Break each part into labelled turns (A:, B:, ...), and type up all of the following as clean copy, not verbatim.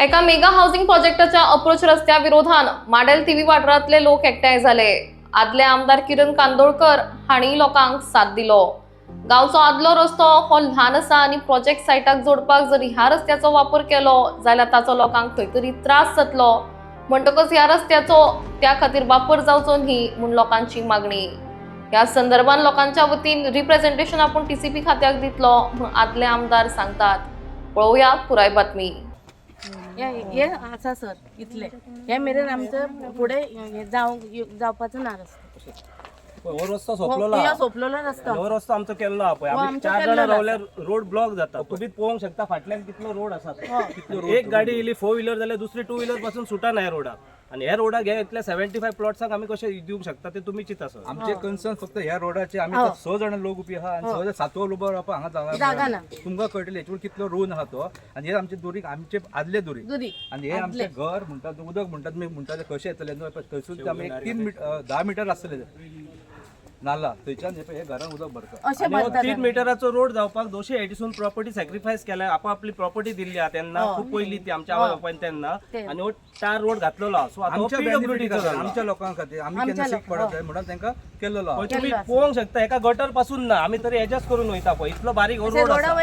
A: एका mega housing प्रोजेक्टच्या approach रस्त्या विरोधान माडेल टीव्ही वाठारांतले लोक एकठांय झाले। आदले आमदार किरण कांदोळकर हांणी लोकांक साथ दिलो। गांवचो आदलो रस्तो हो ल्हान आसा आनी प्रोजेक्ट सायटाक जोडपाक जर ह्या रस्त्याचो वापर केलो जाल्यार ताचो लोकांक खंय तरी त्रास जातलो। म्हणटकच ह्या रस्त्याचो त्या खातीर वापर जावचो न्ही म्हूण लोकांची मागणी। ह्या संदर्भात लोकांच्या वतीन रिप्रेझेंटेशन आपण टीसीपी खात्याक दितलो म्हूण आदले आमदार सांगतात। पळोवया पुराय बातमी।
B: हे आसा सर इतले हे मेरेन आमचं पुढे जावपाचो ना रस्तो
C: हो रस्तो सोपलोला
B: सोपलेलो रस्तो
C: हो रस्तो आमचो केल्लो हा पळय आमी 4 जाणां रावल्यार रोड ब्लॉक जाता। तुम्ही पळोवंक शकता फाटल्यान कितलो रोड आसा। एक गाडी येयली 4 व्हीलर जाल्यार दुसरी 2 व्हीलर पासून सुटना ह्या रोडाक आणि ह्या रोडाक हे इतले 75 प्लॉट्साक आमी कशे दिवंक शकता ते तुम्ही चिंता सर।
D: आमचे कन्सर्न फक्त ह्या रोडाचे आमी 6 जाणां लोक उभी आहा आणि 7वो उबो रावपाक हांगा जागा ना। तुमकां कळटले हेचेर कितलो रोन आहा तो आणि हे आमचे दुरीक आमचे आदले दुरी आणि हे आमचे घर म्हणतात उदक म्हणतात मी म्हणटा ते कशे येतले न्हू थंयसून आमी 10 मीटर आसतले नाला थंयच्यान हे घरान उदक भरता।
C: 3 मिटराचो रोड जावपाक दोशी एडिसून प्रॉपर्टी सॅक्रिफायस केल्या आपली प्रॉपर्टी दिल्ली हा तेन्ना खूप पयली ती आमच्या आवय बापायन तेन्ना आणि हो 4 रोड घातलेलो हा। सो
D: आमच्या आमच्या लोकां खातीर आमी केन्ना सीक पडत जाय म्हणून तांकां केल्लो हा।
C: तुम्ही पळोवंक शकता एका गटर पासून ना आमी तरी एडजस्ट करून वयता पळय इतलो बारीक रोड आसा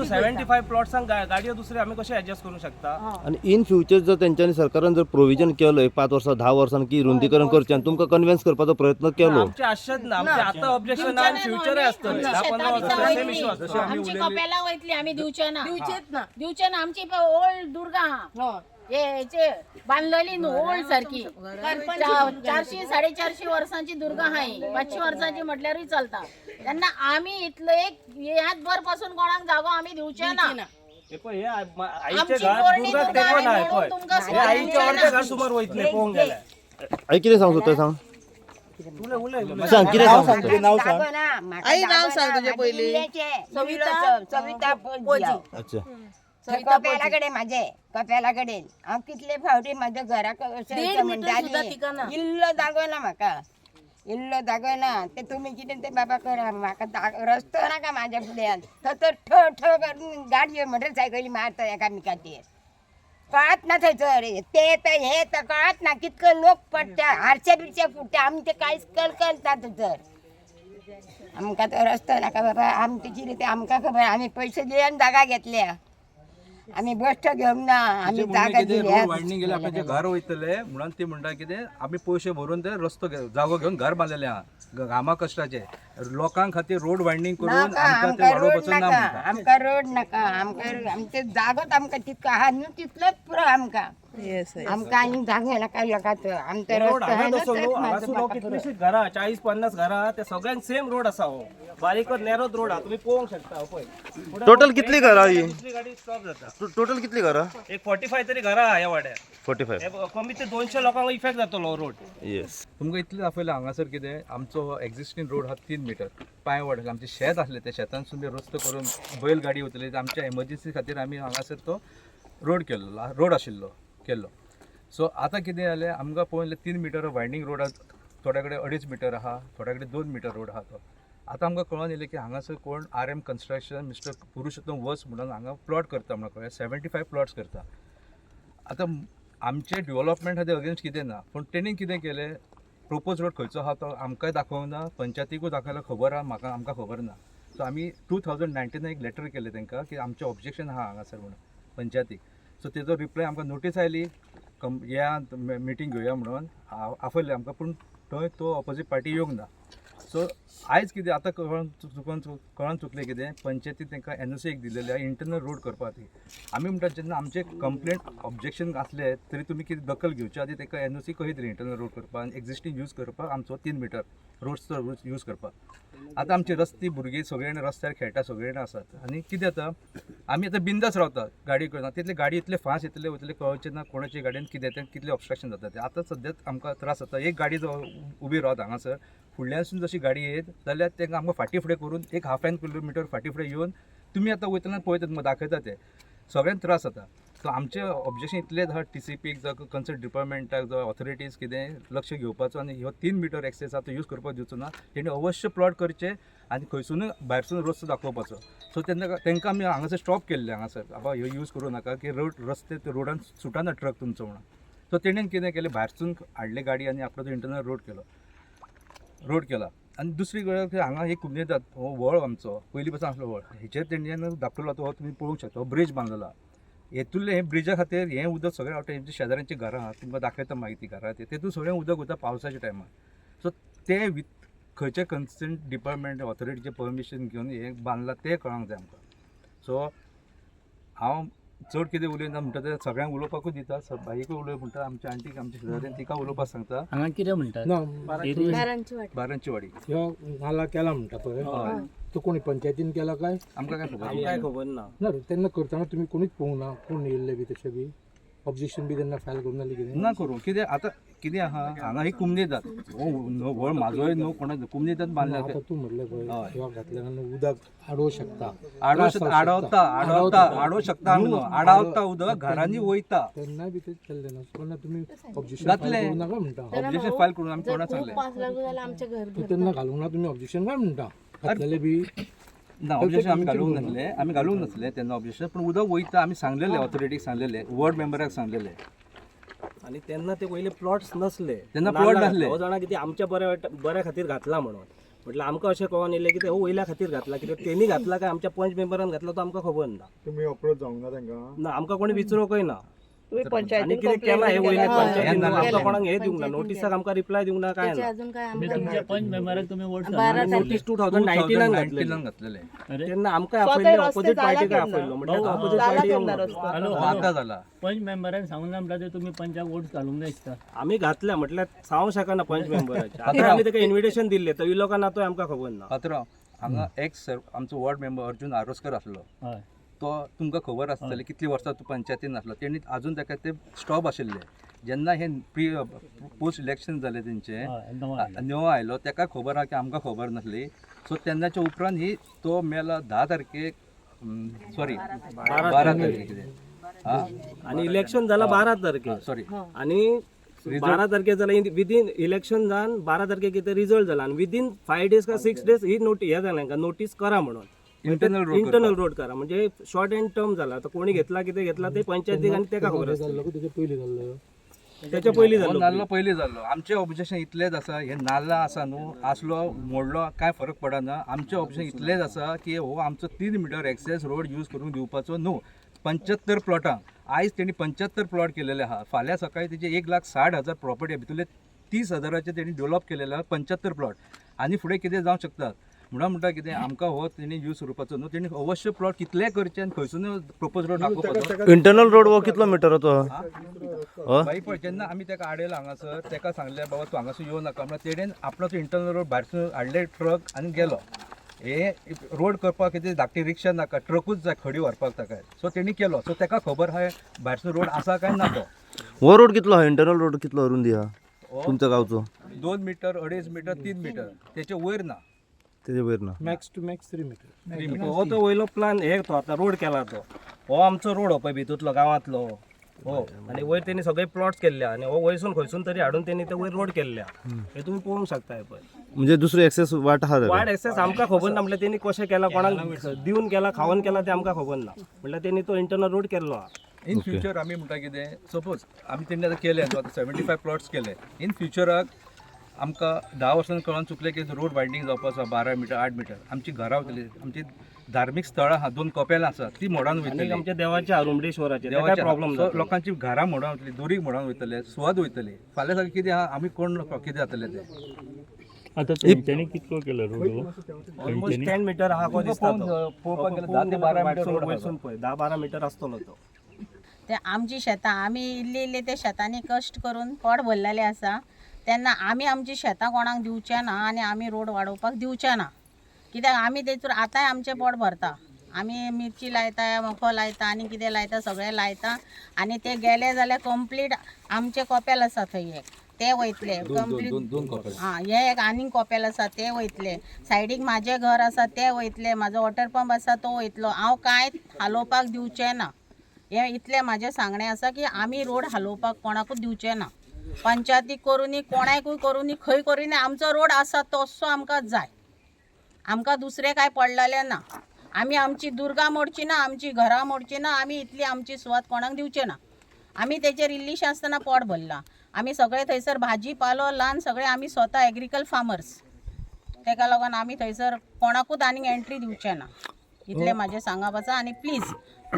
C: 75 प्लॉट्सांक गाडयो दुसरे आमी कशे एडजस्ट करू शकता।
E: आणि इन फ्युचर जर तेंच्यांनी सरकारान जर प्रोविजन केलं 5 वर्सां 10 वर्सां की रुंदीकरण करचें आणि तुमकां कन्विन्स करपाचो प्रयत्न केलो
C: आमचे आशेच ना आमचे आता ऑब्जेक्शन आणि फ्युचर असतं 10-15 वर्सां सेम इश्यू असतो।
F: आमची कपेला वयतली आमी दिवचे ना आमची ओल्ड दुर्गा हे बांधलेली न्हू ओल्ड सारखी 400 450 वर्सांची दुर्गा हाय 500 वर्सांची म्हटल्यारूय चलता तेन्ना आमी इतलो एक ह्याच भर पासून कोणाक जागो आमी दिवचे ना।
C: आईचे घर दुर्गा ते पण आहे पळय हे आईचे अर्धे घर सुमार वयतले पळोवंक गेल्यार।
E: आई कितें सांग सोदता सांग सांग कितें सांग नाव सांग
B: आई नाव सांग तुझे पयली
G: सविता
E: अच्छा
G: कपेलाकडे माझे कपेलाकडे हांव कितले फावटी माझ्या घराक म्हणटाली इल्लो जागो ना म्हाका इल्लो जागो ना ते तुमी कितें ते बाबा करा म्हाका रस्तो नाका म्हाज्या फुड्यान थंय ठो ठो करून गाडयो मोटरसायकली मारता एकामेकाचेर कळत ना थंयसर ते तर हे तर कळत ना कितको लोक पडटा हारचे बिरचे फुटता आमी ते कांयच करता थंयसर आमकां तो रस्तो नाका बाबा आमची कितें ते आमकां खबर आमी पयशे दिवन जागा घेतल्या आमी बश्ट घेवंक ना आमी जागा दिल्या
D: वायडनींग गेले आपले घर वयतले म्हणून ती म्हणटा कितें आमी पयशे भरून ते रस्तो जागो घेवन घर बांदलेले आहा गामा कश्टाचे लोकां खातीर रोड वायडनींग करून आमकां ते वाडोवपाचो ना म्हणटा।
G: आमकां रोड नाका आमकां आमचे जागोच आमकां तितको आहा न्हू तितलोच पुरो आमकां आमकां आनी जागो नाका लोकांचो आमचो रस्तो
C: कितलीशीच घरां 40-50 घरां ते सगळ्यांक सेम रोड आसा हो बारीकच नॅरोच रोड हा तुम्ही पळोवंक शकता पळय।
E: टोटल कितली घरां ही
C: दुसरी गाडी स्टॉप जाता
E: टोटल कितली घरां
C: एक 45 तरी घरां ह्या वाड्यार
E: 45
C: कमीत ते 200 लोकांक इफेक्ट जातलो रोड।
E: येस
D: तुमकां इतलें दाखयलें हांगासर कितें आमचो एक्झिस्टींग रोड हा 3 मीटर पांय व्हड आमचे शेत आसले ते शेतांसून बी रस्तो करून बैल गाडी वतले आमच्या एमर्जन्सी खातीर आमी हांगासर तो रोड केल्लो रोड आशिल्लो केल्लो। सो आतां कितें जालें आमकां पळयलें 3 मीटर वायडनींग रोड थोड्या कडेन 2.5 मीटर आहा थोड्या कडेन 2 मीटर रोड आहा तो आतां आमकां कळून येयलें की हांगासर कोण RM कन्स्ट्रक्शन मिस्टर पुरुषोत्तम वस म्हणून हांगा प्लॉट करता म्हणून कळ्ळें 75 प्लॉट्स करता। आतां आमचे डेव्हलपमेंट खातीर अगेन्स्ट कितें ना पूण तेणी कितें केलें प्रोपोज रोड खंयचो आहा तो आमकांय दाखोवंक ना पंचायतीकूय दाखयला खबर आहा आमकां खबर ना। सो आमी 2019 एक लेटर केलें तांकां की आमचें ऑब्जेक्शन आहा हांगासर म्हणून पंचायतीक। सो तेजो रिप्लाय आमकां नोटीस आयली या मिटींग घेवया म्हणून आफयलें आमकां पूण थंय तो ऑपोजीट पार्टी येवंक ना। सो आयज कितें आतां कळोन चुकलें कितें पंचायतीन तांकां NOC एक दिलेली आहा इंटरनल रोड करपा खातीर आमी म्हणटा जेन्ना आमचे कंप्लेंट ऑब्जेक्शन आसले तरी तुमी कितें दखल घेवचे आदी तांकां NOC कशी तरी इंटरनल रोड करपाक एक्झिस्टींग यूज करपाक आमचो 3 मीटर रोड्सचो यूज करपाक। आतां आमची रस्ती भुरगीं सगळे जाण रस्त्यार खेळटा सगळे जाण आसात आनी कितें जाता आमी आतां बिंदास रावतात गाडी करना तितले गाडी इतले फास्ट येतले वयतले कळचें ना कोणाचे गाडयेन कितें तें कितलें ऑब्स्ट्रक्शन जाता तें आतां सद्याक आमकां त्रास जाता। एक गाडी उबी रावता हांगासर फुडल्यानसून जशी गाडी येत जाल्यार तांकां आमकां फाटी फुडें करून एक हाफ एन किलोमिटर फाटी फुडें येवन तुमी आतां वयतना पळयतात दाखयता ते सगळ्यांक त्रास जाता। सो आमचे ऑब्जेक्शन इतलेच आहा TCPक जावं कन्सर्न डिपार्टमेंटाक जावं ऑथॉरिटीज कितें लक्ष घेवपाचो आनी ह्यो 3 मीटर एक्सेस आहा तो यूज करपाक दिवचो ना. तेणी अवश्य प्लॉट करचे आनी खंयसून भायरसून रस्तो दाखोवपाचो. सो तांकां आमी हांगासर स्टॉप केल्ले हांगासर बाबा ह्यो यूज करूं नाका की रस्ते रोडान सुटाना ट्रक तुमचो म्हणून. सो तेणेन कितें केलें भायरसून हाडले गाडी आनी आपलो तो इंटरनल रोड केला. आनी दुसरी गजाल हांगा एक उमेदात हो व्हळ आमचो पयलीं पासून आसलो व्हळ हेचेर तेणेन दाखयलो तो तुमी पळोवंक शकता. हो ब्रिज बांदला हेतूंतले हे ब्रिजा खातीर हें उदक सगळें आवटा हेंची शेजाऱ्यांची घरां आहा तुमकां दाखयता मागीर ती घरां तेतून सगळें उदक वता पावसाच्या टायमार. सो ते खंयचे कन्सर्न डिपार्टमेंट ऑथॉरिटीचे परमिशन घेवन हें बांदलां तें कळोंक जाय आमकां. सो हांव चड कितें उलयना म्हणटा तें सगळ्यांक उलोवपाकूच दिता. बाईकूय उलय म्हणटा आमच्या आंटीक आमच्या शेजाऱ्यान तिका उलोवपाक सांगता.
H: हांगा कितें म्हणटात
D: बारांची वाडी
I: ह्यो नाला केला म्हणटा पळय तो कोणी पंचायतीन केला काय
D: आमकां काय खबर
C: काय खबर ना.
I: ना तेन्ना करतना तुमी कोणीच पळोवंक ना कोण येयल्ले बी तशें बी ऑब्जेक्शन बी तेन्ना फायल करून नासली कितें
D: ना करूं कितें आतां कितें आहा हांगा ही कुमनेदात हो व्हळ म्हाजोय न्हू कोणा कुमनेदात बांदल्या
I: आतां तूं म्हणलें पळय ह्यो घातल्यान उदक आडोवं शकता
D: आडोवं शकता न्हू आडावता उदक घरांनी वयता
I: तेन्ना बी तेच केल्लें ना तेन्ना तुमी ऑब्जेक्शन
D: घातलें.
I: फायल करूं नाका म्हणटा
D: ऑब्जेक्शन फायल करून आमी कोणाक सांगलें
B: पास लागू जाल्यार आमच्या घर
I: तो तेन्ना घालूंक ना तुमी ऑब्जेक्शन काय म्हणटा घातलेले बी
D: ना ऑब्जेक्शन आमी घालूंक नासले तेन्ना ऑब्जेक्शन पूण उदक वयता आमी सांगलेलें ऑथॉरिटीक सांगलेलें वॉर्ड मेंबराक सांगलेलें.
C: आणि त्यांना ते पहिले प्लॉट्स नसले
D: तेन्ना plot नासले.
C: हो जाणा किती आमच्या बऱ्या खातीर घातला म्हणून म्हटलं आमकां अशें कळोन येयलें की ते हो वयल्या खातीर घातला कित्याक तेणी घातला काय आमच्या पंच मेंबरान घातला तो आमकां खबर ना.
I: तुमी अप्रोच जावंक ना तांकां
C: ना आमकां कोणी विचारूंकय ना आणि कितें केला हे वयले पंचायतीन आमकां कोणाक हे दिवंक ना नोटिसाक आमकां रिप्लाय दिवंक ना काय ना.
B: अजून काय
H: म्हणजे तुमच्या पंच मेंबराक तुम्ही वोट
C: नोटीस 2019 घातलेली.
D: घातलेलें
C: तेन्ना आमकां आपयल्ले ऑपोजीट पार्टीक आपयल्लो म्हणजे ऑपोजीट पार्टी
D: आता जाला
H: पंच मेंबरान सांगून म्हणटा ते तुम्ही पंचाक वोट घालूंक जाय दिसता.
C: आम्ही घातल्या म्हटल्यार सांगूंक शकना पंच मेंबराचे. आता आमी ताका इन्व्हिटेशन दिल्लें तर लोकांना नातोय आमकां खबर ना.
D: पात्रांव हांगा आमचो वॉर्ड मेंबर अर्जुन आरोसकर आसलो
H: हय
D: तो तुमकां खबर आसतलें कितली वर्सां तो पंचायतीन आसलो तेणी आजून ताका ते स्टॉप आशिल्ले जेन्ना हे पोस्ट इलेक्शन जालें तेंचे
H: हय नवो
D: निवो आयलो ताका खबर आहा की आमकां खबर नासली. सो तेन्नाच्या उपरांत ही तो मेला 10 तारखेक सॉरी 12 तारखेक कितें
C: आणि इलेक्शन जाला 12 तारखेक
D: सॉरी
C: आणि 12 तारखेक जाल्यार विदीन इलेक्शन जावन 12 तारखेक कितें रिजल्ट जाला आणि विदीन 5 days का 6 days ही हे जालें नोटीस करा म्हणून इंटरनल रोड करा म्हणजे शॉर्ट एंड टर्म झाला तर कोणी घेतला कितें घेतला ते पंचायतीक आणि तेका खबर आसता.
I: जाल्लो तेच्या पयलीं जाल्लो
C: त्याच्या पयलीं
D: हो
C: जालो
D: नाल्लो पयलीं जाल्लो. आमचें ऑब्जेक्शन इतलेंच आसा हे नाल्ला आसा न्हू आसलो मोडलो काय फरक पडना. आमचें ऑब्जेक्शन इतलेंच आसा की हो आमचो 3 मीटर एक्सेस रोड यूज करून दिवपाचो न्हू. 75 प्लॉटां आयज तेणी 75 प्लॉट केलेले आहा. फाल्यां सकाळी तेजे 1,60,000 प्रॉपर्टी भितरले 30,000चे तेणी डेव्हलप केलेले आहा 75 प्लॉट आनी फुडें कितें जावंक शकता म्हणटा कितें आमकां हो तेणी यूज करपाचो न्हू. तेणी अवश्य प्लॉट कितले करचे आनी खंयसून प्रपोज रोड दाखोवपाचो.
E: इंटरनल रोड हो कितलो मिटर तो
D: बाई पळय जेन्ना आमी ताका हाडयला हांगासर ताका सांगलें बाबा तूं हांगासर येवं नाका म्हणल्यार तेणेन आपणाचो इंटरनल रोड भायरसून हाडले ट्रक आनी गेलो. हे रोड करपाक कितें धाकटी रिक्षा नाका ट्रकूच जाय खडी व्हरपाक ताका. सो तेणी केलो. सो ताका खबर आहा भायरसून रोड आसा काय ना तो.
E: हो रोड कितलो आहा इंटरनल रोड कितलो अरुंदी आहा तुमच्या गांवचो
D: 2 मीटर 2.5 मीटर 3 मीटर तेचे वयर ना.
E: तेजे वयर ना
I: मॅक्स टू मॅक्स 3 मीटर
C: हो तो वयलो प्लान हे तो आता रोड केला तो हो आमचो रोड हो पळय भितूतलो गांवांतलो हो आणि वयर तेणी सगळे प्लॉट्स केल्ले आणि हो वयसून खंयसून तरी हाडून तेणी ते वयर रोड केल्ल्या हे तुम्ही पळोवंक शकता. पळय
E: म्हणजे दुसरी एक्सेस वाट आहा
C: वायड एक्सेस आमकां खबर ना म्हणल्यार तेणी कशें केला कोणाक दिवन केला खावन केला ते आमकां खबर ना म्हणल्यार तेणी तो इंटरनल रोड केल्लो हा.
D: इन फ्युचर आमी म्हणटा कितें सपोज आमी तेणी आतां केले 75 प्लॉट्स केले. इन फ्युचराक आमकां 10 वर्सांनी कळोन चुकलें की रोड वायडनींग जावपाचो 12 मीटर 8 मीटर आमची घरां वयतली आमची धार्मीक स्थळां आहा 2 कपेलां आसा ती मोडान वयतली
C: आमच्या देवाच्या आरुंबडेश्वराचे काय प्रॉब्लेम
D: सो लोकांची घरां मोडान वयतली दुरीक मोडान वयतले स्वाद वयतली. फाल्यां सारकें कितें आहा आमी कोण कितें जातलें तें.
H: आता तेंच्यांनी कितलो केलो रोड
C: ऑलमोस्ट 10 मीटर आहा को दिसता तो.
D: पळोवपाक गेल्यार 10 ते 12 मीटर रोड
C: वयसून पळय 10-12 मीटर आसतलो तो.
F: ते आमची शेतां आमी इल्ली इल्ली ते शेतांनी कश्ट करून पोट भरलेले आसा तेन्ना आमी आमची शेतां कोणाक दिवचे ना आनी आमी रोड वाडोवपाक दिवचे ना कित्याक आमी तेतूर आतांय आमचें पोट भरता. आमी मिरची लायता मको लायता आनी कितें लायता सगळें लायता आनी ते गेले जाल्यार कंप्लीट आमचे कपेल आसा थंय एक ते वयतले कंप्लीट. हां हे एक आनीक कपेल आसा ते वयतले. सायडीक म्हाजें घर आसा ते वयतले. म्हाजो वॉटर पंप आसा तो वयतलो. हांव कांय हालोवपाक दिवचें ना हे इतले माझे सांगणे आसा की आमी रोड हालोवपाक कोणाकूच दिवचे ना. पंचायतीक करूनी कोणाकूय करूनी खंय करूनी आमचो रोड आसा तसो आमकां जाय. आमकां दुसरें काय पडलेलें ना. आमी आमची दुर्गा मोडची ना, आमची घरां मोडची ना, आमी इतली आमची सुवात कोणाक दिवचे ना. आमी तेचेर इल्लीशें आसतना पोट भरला. आमी सगळे थंयसर भाजी पालो ल्हान सगळे आमी स्वता एग्रीकल फार्मर्स. तेका लागून आमी थंयसर कोणाकूच आनीक एंट्री दिवचे ना. इतलें म्हाजें सांगप आसा. आनी प्लीज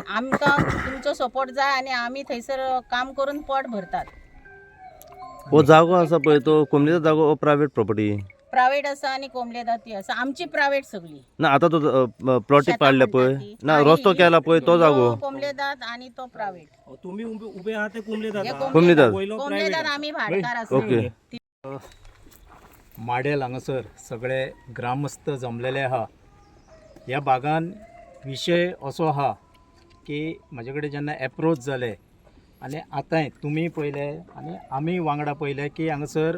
F: आमकां तुमचो सपोर्ट जाय आनी आमी थंयसर काम करून पोट भरतात.
E: हो जागो आसा पळय तो कोमलीचो जागो प्रायवेट प्रॉपर्टी?
F: प्रायवेट आसा आनी कोंबलेदात ती आसा. आमची प्रायवेट सगळी.
E: ना आता तो प्लॉटी पाडल्या पळय ना,
F: आणि
E: रस्तो केला पळय तो जागो
F: कोंबलेदात आणि तो प्रायवेट.
C: तुम्ही उभे आहात ते कुंबलेदात
E: कोमलीदात.
F: कोंबलेदात आम्ही भाडकार आसा.
E: ओके.
J: माडेल हांगासर सगळे ग्रामस्थ जमलेले आहा. ह्या भागान विशय असो आहा की म्हाजे कडेन जेन्ना एप्रोच जाले आनी आतांय तुमी पळयले आनी आमी वांगडा पळयले की हांगासर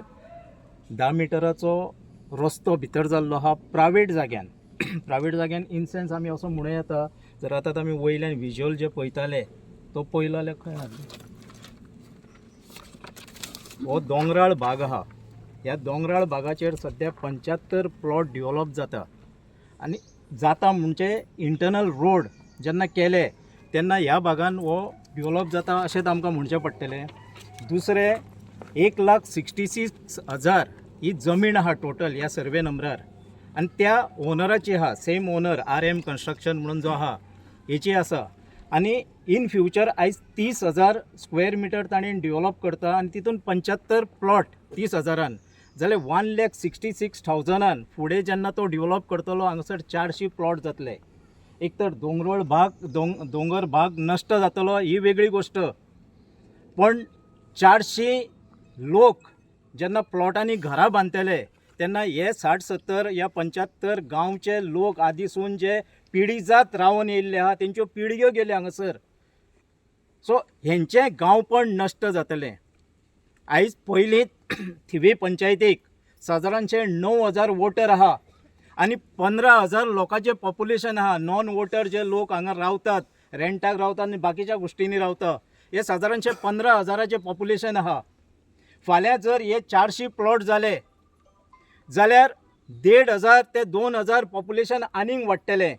J: 10 मिटराचो रस्तो भितर जाल्लो आहा प्रायवेट जाग्यान. प्रायवेट जाग्यान इन सेन्स आमी असो म्हणूं येता जर आतां आमी वयल्यान विज्युअल जे पळयताले तो पयलो जाल्यार खंय हो दोंगराळ भाग आहा. ह्या दोंगराळ भागाचेर सद्या 75 प्लॉट डेव्हलप जाता आनी जाता म्हणजे इंटरनल रोड जेन्ना केले तेन्ना ह्या भागान हो डेव्हलप जाता अशेंच आमकां म्हणचें पडटलें. दुसरें 1,66,000 ही जमीन आहा टोटल ह्या सर्वे नंबरार आनी त्या ओनराची आहा. सेम ओनर RM कन्स्ट्रक्शन म्हणून जो आहा हेची आसा. आनी इन फ्युचर आयज 30,000 स्क्वेअर मिटर ताणें डेव्हलप करता आनी तितून 75 प्लॉट 30,000 जाल्यार 1,66,000 फुडें जेन्ना तो डेव्हलप करतलो हांगासर 400 प्लॉट जातले. एक तर दोंगर भाग नश्ट जातलो ही वेगळी गोश्ट, पण 400 लोक जेन्ना प्लॉटांनी घरां बांदतले तेन्ना हे 60-70 या 75 गांवचे लोक आदीसून जे पिढीजात रावन येयल्ले आहा तेंच्यो पिळग्यो गेले हांगासर. सो हेंचें गांवपण नश्ट जातलें. आयज पयलींच थिवी पंचायतीक सादारणशे 9,000 वोटर आहा आनी 15,000 लोकांचें पॉप्युलेशन आहा. नॉन वोटर जे लोक हांगा रावतात, रेंटाक रावतात आनी बाकीच्या गोश्टींनी रावता, हे सादारणशे 15,000 पॉप्युलेशन आहा. फाल्यां जर हे 400 प्लॉट जाले जाल्यार 1,500 ते 2,000 पॉप्युलेशन आनीक वाडटलें.